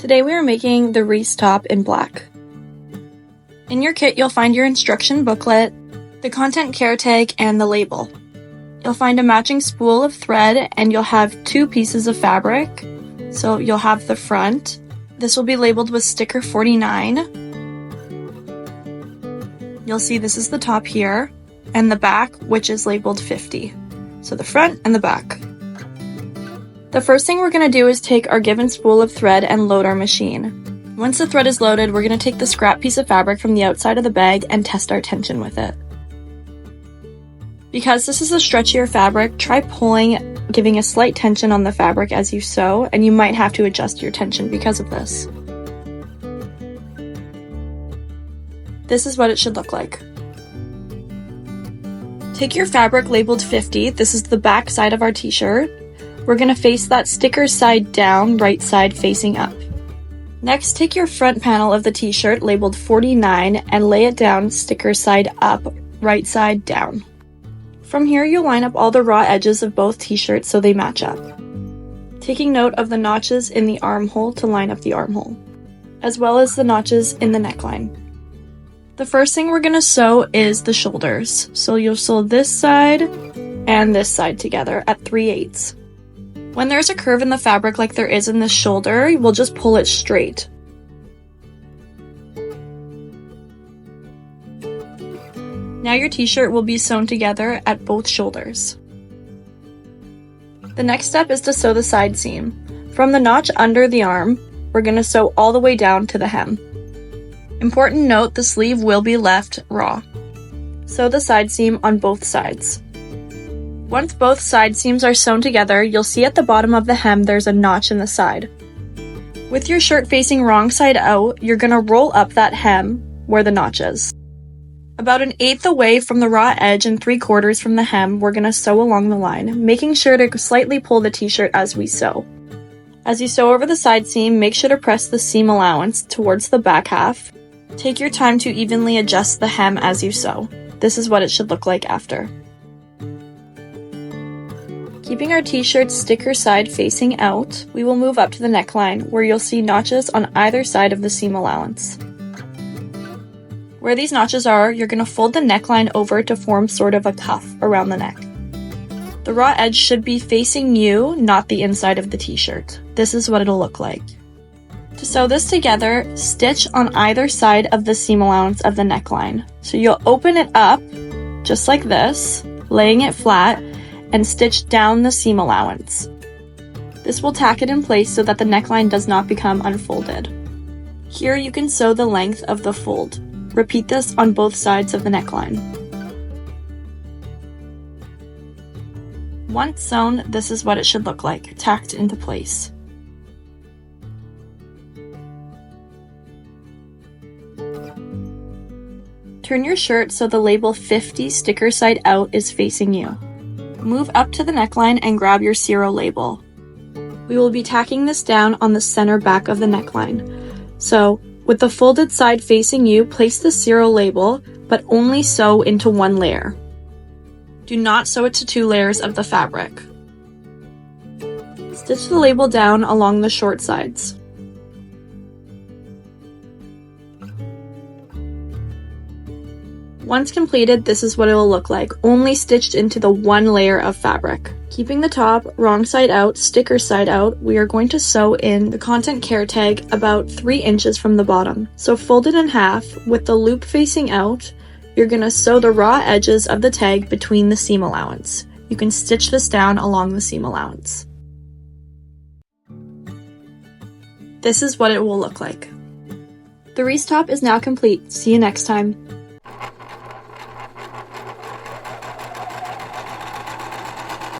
Today we are making the Reese top in black. In your kit, you'll find your instruction booklet, the content care tag, and the label. You'll find a matching spool of thread, and you'll have 2 pieces of fabric. So you'll have the front. This will be labeled with sticker 49. You'll see this is the top here, and the back, which is labeled 50. So the front and the back. The first thing we're going to do is take our given spool of thread and load our machine. Once the thread is loaded, we're going to take the scrap piece of fabric from the outside of the bag and test our tension with it. Because this is a stretchier fabric, try pulling, giving a slight tension on the fabric as you sew, and you might have to adjust your tension because of this. This is what it should look like. Take your fabric labeled 50, this is the back side of our t-shirt. We're going to face that sticker side down, right side facing up. Next, take your front panel of the t-shirt labeled 49 and lay it down sticker side up, right side down. From here, you'll line up all the raw edges of both t-shirts so they match up. Taking note of the notches in the armhole to line up the armhole, as well as the notches in the neckline. The first thing we're going to sew is the shoulders. So you'll sew this side and this side together at 3/8. When there's a curve in the fabric like there is in this shoulder, we'll just pull it straight. Now your t-shirt will be sewn together at both shoulders. The next step is to sew the side seam. From the notch under the arm, we're going to sew all the way down to the hem. Important note, the sleeve will be left raw. Sew the side seam on both sides. Once both side seams are sewn together, you'll see at the bottom of the hem there's a notch in the side. With your shirt facing wrong side out, you're going to roll up that hem where the notch is. About 1/8 away from the raw edge and 3/4 from the hem, we're going to sew along the line, making sure to slightly pull the t-shirt as we sew. As you sew over the side seam, make sure to press the seam allowance towards the back half. Take your time to evenly adjust the hem as you sew. This is what it should look like after. Keeping our t-shirt sticker side facing out, we will move up to the neckline, where you'll see notches on either side of the seam allowance. Where these notches are, you're going to fold the neckline over to form sort of a cuff around the neck. The raw edge should be facing you, not the inside of the t-shirt. This is what it'll look like. To sew this together, stitch on either side of the seam allowance of the neckline. So you'll open it up, just like this, laying it flat, and stitch down the seam allowance. This will tack it in place so that the neckline does not become unfolded. Here you can sew the length of the fold. Repeat this on both sides of the neckline. Once sewn, this is what it should look like, tacked into place. Turn your shirt so the label 50 sticker side out is facing you. Move up to the neckline and grab your 0 label. We will be tacking this down on the center back of the neckline. So, with the folded side facing you, place the 0 label, but only sew into 1 layer. Do not sew it to 2 layers of the fabric. Stitch the label down along the short sides. Once completed, this is what it will look like, only stitched into the 1 layer of fabric. Keeping the top wrong side out, sticker side out, we are going to sew in the content care tag about 3 inches from the bottom. So fold it in half, with the loop facing out, you're going to sew the raw edges of the tag between the seam allowance. You can stitch this down along the seam allowance. This is what it will look like. The Reese top is now complete. See you next time.